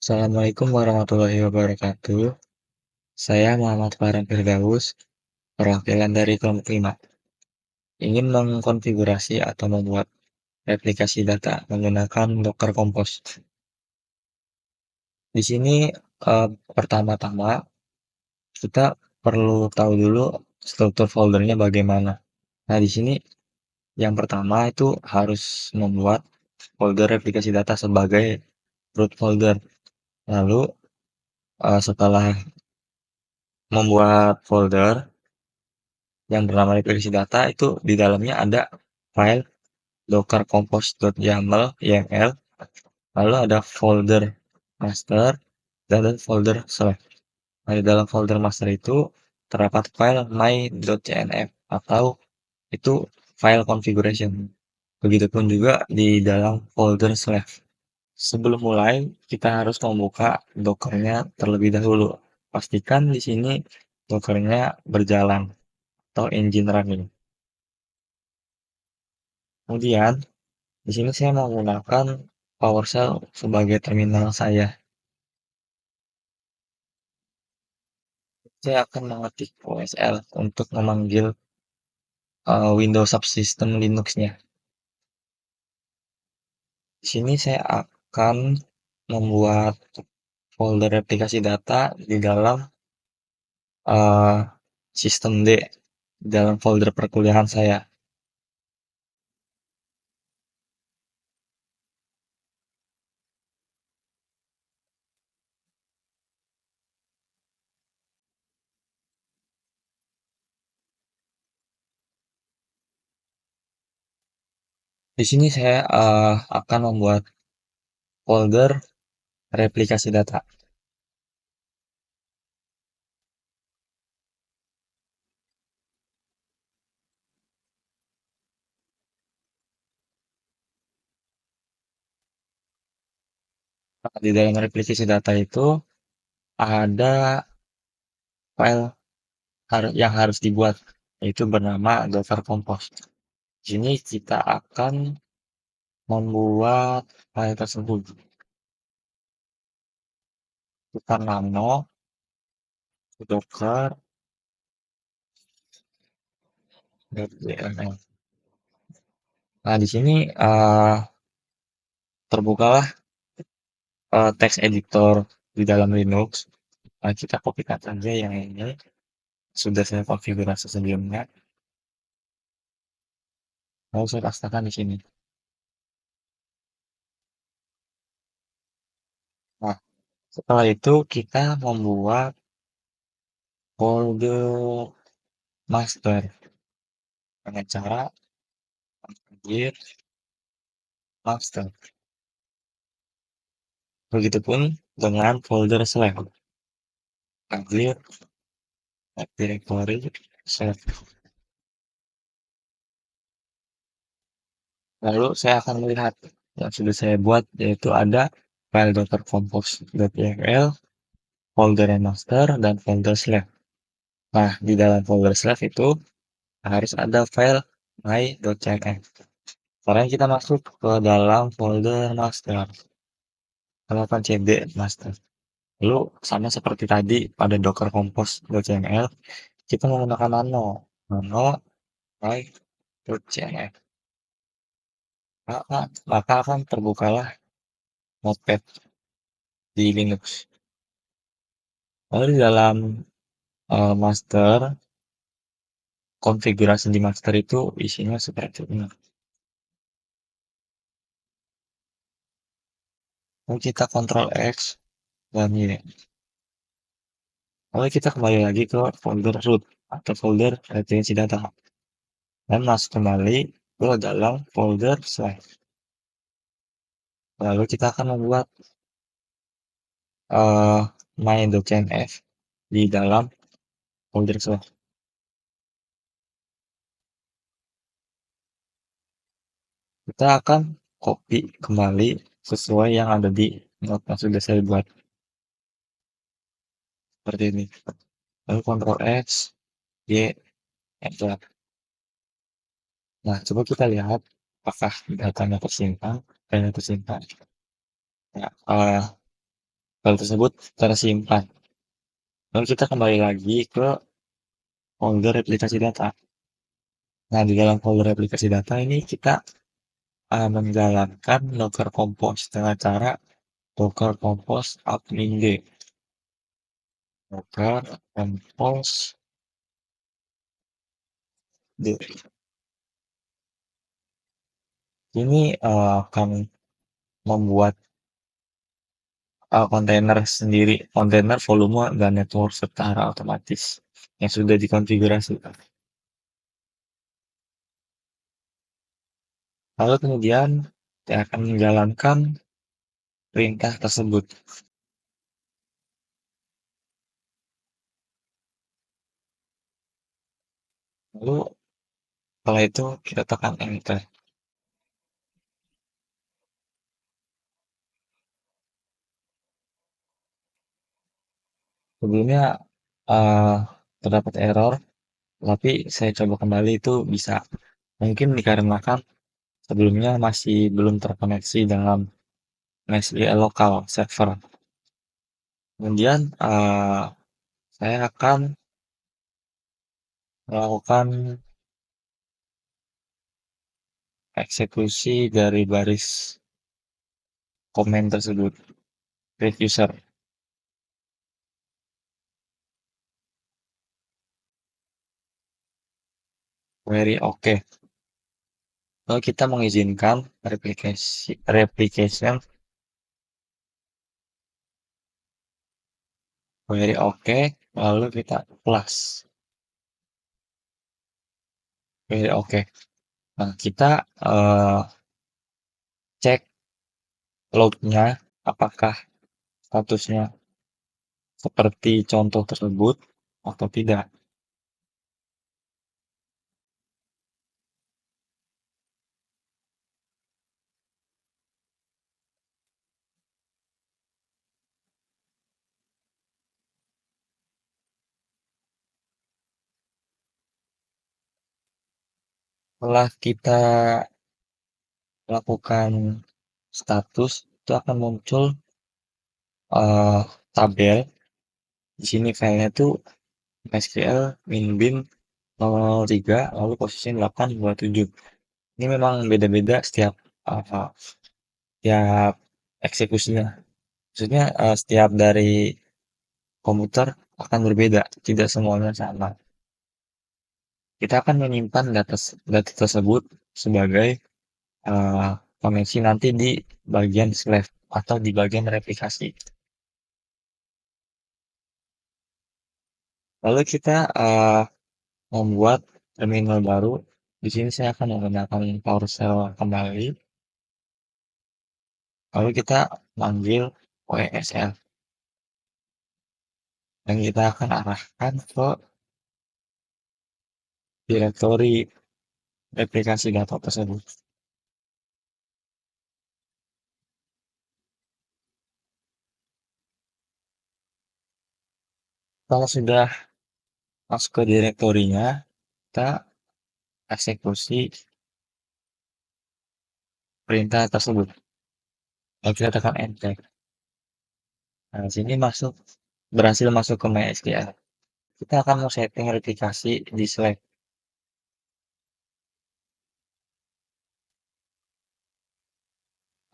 Assalamualaikum warahmatullahi wabarakatuh. Saya Muhammad Farhan Firdaus, perwakilan dari kelompok 5, ingin mengkonfigurasi atau membuat replikasi data menggunakan Docker Compose. Di sini pertama-tama kita perlu tahu dulu struktur foldernya bagaimana. Nah, di sini yang pertama itu harus membuat folder replikasi data sebagai root folder. Lalu setelah membuat folder yang bernama replikasi data itu di dalamnya ada file docker compose.yaml, lalu ada folder master dan ada folder select. Nah, di dalam folder master itu terdapat file my.cnf atau itu file configuration. Begitupun juga di dalam folder select. Sebelum mulai, kita harus membuka dockernya terlebih dahulu. Pastikan di sini dockernya berjalan atau engine running. Kemudian, di sini saya menggunakan PowerShell sebagai terminal saya. Saya akan mengetik PowerShell untuk memanggil Windows Subsystem Linux-nya. Di sini saya akan membuat folder replikasi data di dalam uh, sistem D, di dalam folder perkuliahan saya. Di sini saya akan membuat folder replikasi data. Nah, di dalam replikasi data itu ada file yang harus dibuat, yaitu bernama Docker Compose. Di sini kita akan membuat file tersebut. Kita nano docker .dml. Nah, di sini terbukalah text editor di dalam Linux. Nah, kita kopikan saja yang ini. Sudah saya konfigurasi sebelumnya. Lalu saya pastikan di sini. Nah, setelah itu kita membuat folder master dengan cara git master. Begitupun dengan folder select. Clear directory select. Lalu saya akan melihat yang sudah saya buat, yaitu ada file docker compose.yaml, folder master, dan folder select. Nah, di dalam folder select itu harus ada file my.cnf. Sekarang kita masuk ke dalam folder master. Lakukan cd master. Lalu sama seperti tadi pada docker compose.yaml, kita menggunakan nano my.cnf. Maka akan terbukalah notepad di Linux. Lalu di dalam master, konfigurasi di master itu isinya seperti ini. Lalu kita Ctrl X dan ini. Lalu kita kembali lagi ke folder root atau folder referensi data. Dan masuk kembali ke dalam folder slash. Lalu kita akan membuat my.cnf di dalam folder slash. Kita akan copy kembali sesuai yang ada di note yang sudah saya buat. Seperti ini. Lalu Ctrl X, Y, Enter. Nah, coba kita lihat apakah datanya tersimpan. Datanya tersimpan. Ya, file tersebut tersimpan. Lalu kita kembali lagi ke folder replikasi data. Nah, di dalam folder replikasi data ini kita menjalankan Docker Compose dengan cara Docker Compose admin D. Docker Compose D. Ini akan membuat kontainer sendiri, kontainer volume dan network secara otomatis yang sudah dikonfigurasi. Lalu kemudian kita akan menjalankan perintah tersebut. Lalu setelah itu kita tekan enter. Sebelumnya uh, terdapat error, tapi saya coba kembali itu bisa. Mungkin dikarenakan sebelumnya masih belum terkoneksi dengan MySQL lokal server. Kemudian saya akan melakukan eksekusi dari baris komen tersebut. Create user. Query oke. Lalu kita mengizinkan replication query oke, lalu kita plus query oke. Nah, kita cek lognya apakah statusnya seperti contoh tersebut atau tidak. Setelah kita lakukan status, itu akan muncul tabel. Di sini filenya itu MySQL minbin 003 lalu posisi 827. Ini memang beda-beda setiap eksekusinya. Maksudnya setiap dari komputer akan berbeda, tidak semuanya sama. Kita akan menyimpan data tersebut sebagai koneksi nanti di bagian slave atau di bagian replikasi. Lalu kita membuat terminal baru. Di sini saya akan menggunakan PowerShell kembali. Lalu kita panggil OSL. Dan kita akan arahkan ke direktori replikasi data tersebut. Kalau sudah masuk ke direktorinya, kita eksekusi perintah tersebut. Lalu kita tekan enter. Nah, sini berhasil masuk ke MySQL. Kita akan mau setting replikasi di Slack.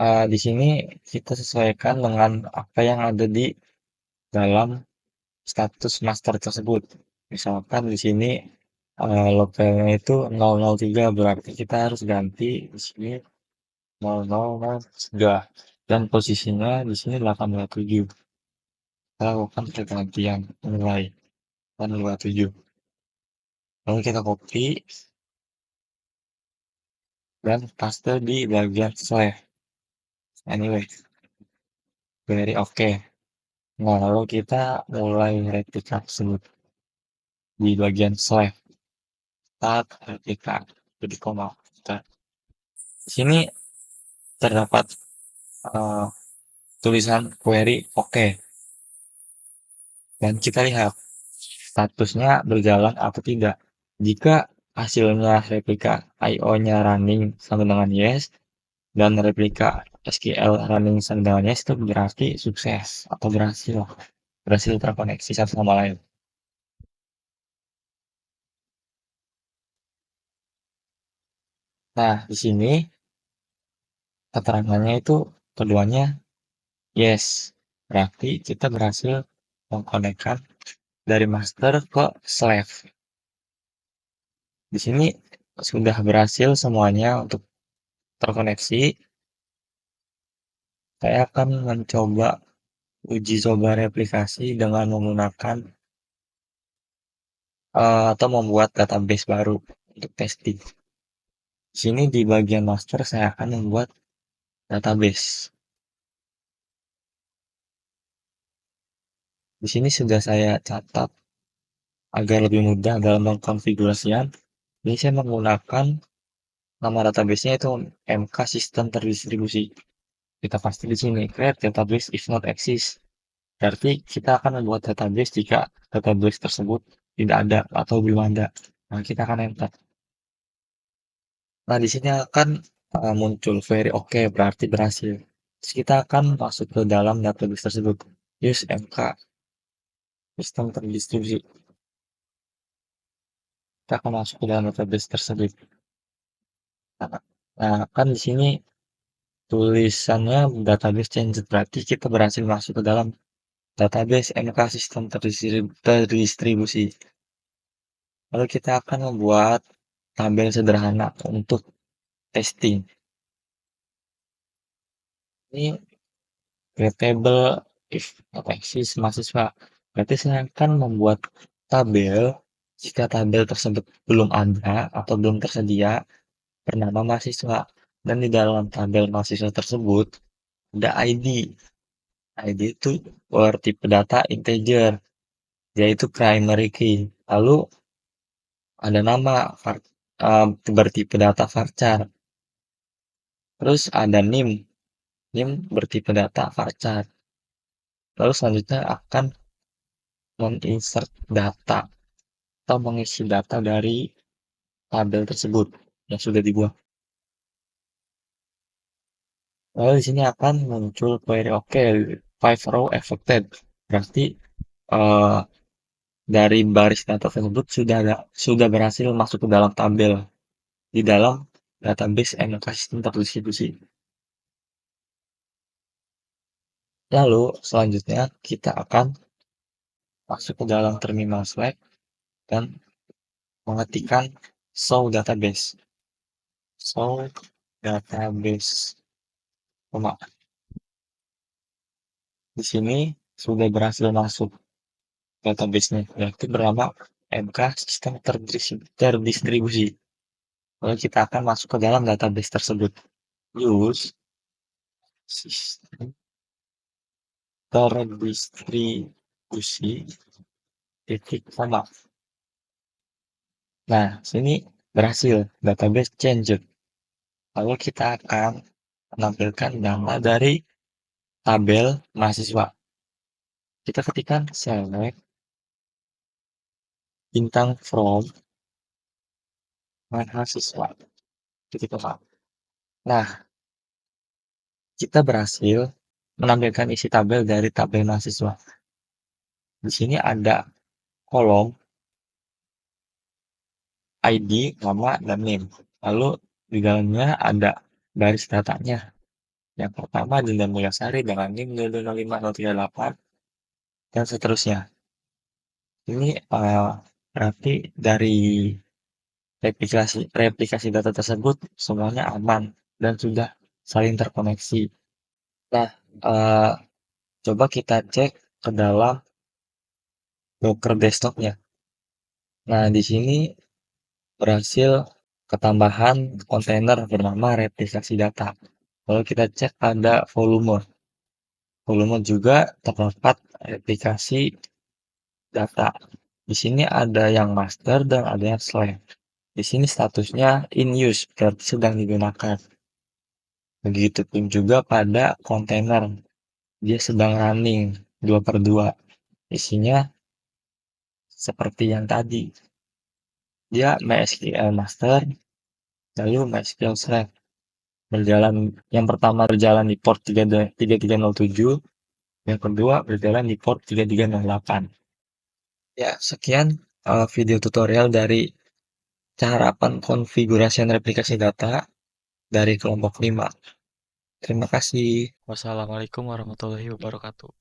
Di sini kita sesuaikan dengan apa yang ada di dalam status master tersebut. Misalkan di sini lokalnya itu 003 berarti kita harus ganti di sini 0003 dan posisinya di sini 827. Kita lakukan pergantian nilai 827. Lalu kita copy dan paste di bagian slave. Anyway, very oke. Nah, lalu kita mulai replika tersebut di bagian slave. Start replika. Jadi koma. Di sini terdapat uh, tulisan query oke. Dan kita lihat statusnya berjalan atau tidak. Jika hasilnya replika IO-nya running sama dengan yes, dan replika SQL running signalnya itu berarti sukses atau berhasil terkoneksi satu sama lain. Nah, di sini keterangannya itu keduanya yes. Berarti kita berhasil mengkonekkan dari master ke slave. Di sini sudah berhasil semuanya untuk terkoneksi. Saya akan mencoba uji coba replikasi dengan menggunakan atau membuat database baru untuk testing. Di sini di bagian master saya akan membuat database. Di sini sudah saya catat agar lebih mudah dalam pengkonfigurasian. Ini saya menggunakan nama database-nya itu MK sistem terdistribusi. Kita pasti di sini create database if not exist. Berarti kita akan membuat database jika database tersebut tidak ada atau belum ada. Nah, kita akan enter. Nah, di sini akan muncul very okay, berarti berhasil. Terus kita akan masuk ke dalam database tersebut. Use MK sistem terdistribusi. Kita akan masuk ke dalam database tersebut. Nah, kan di sini tulisannya database change, berarti kita berhasil masuk ke dalam database MK sistem terdistribusi. Lalu kita akan membuat tabel sederhana untuk testing. Ini create table if not exist mahasiswa. Berarti saya akan membuat tabel jika tabel tersebut belum ada atau belum tersedia bernama mahasiswa. Dan di dalam tabel mahasiswa tersebut ada ID. ID itu bertipe data integer, yaitu primary key. Lalu ada nama bertipe data varchar. Terus ada NIM. NIM bertipe data varchar. Lalu selanjutnya akan menginsert data atau mengisi data dari tabel tersebut yang sudah dibuat. Lalu di sini akan muncul query oke, 5 row affected. Berarti uh, dari baris data tersebut sudah berhasil masuk ke dalam tabel di dalam database MK sistem terdistribusi. Lalu selanjutnya kita akan masuk ke dalam terminal Slack dan mengetikkan show database. Show database. Di sini sudah berhasil masuk database-nya, yaitu bernama MK sistem terdistribusi. Lalu kita akan masuk ke dalam database tersebut. Use sistem terdistribusi titik koma. Nah, sini berhasil database change. Lalu kita akan menampilkan nama dari tabel mahasiswa. Kita ketikkan select bintang from mahasiswa. Titik koma. Nah, kita berhasil menampilkan isi tabel dari tabel mahasiswa. Di sini ada kolom ID, nama, dan name. Lalu di dalamnya ada baris datanya. Yang pertama Dinda Mulyasari dengan NIM 00508 dan seterusnya. Ini berarti dari replikasi data tersebut semuanya aman dan sudah saling terkoneksi. Nah, uh, coba kita cek ke dalam Docker desktopnya. Nah, di sini berhasil ketambahan kontainer bernama replikasi data. Kalau kita cek ada volume. Volume juga terdapat replikasi data. Di sini ada yang master dan ada yang slave. Di sini statusnya in use, berarti sedang digunakan. Begitupun juga pada kontainer. Dia sedang running 2/2. Isinya seperti yang tadi. Dia MySQL master, lalu MySQL slave. berjalan yang pertama berjalan di port 3307, yang kedua berjalan di port 3308. Ya, sekian video tutorial dari cara pengkonfigurasian replikasi data dari kelompok 5. Terima kasih. Wassalamualaikum warahmatullahi wabarakatuh.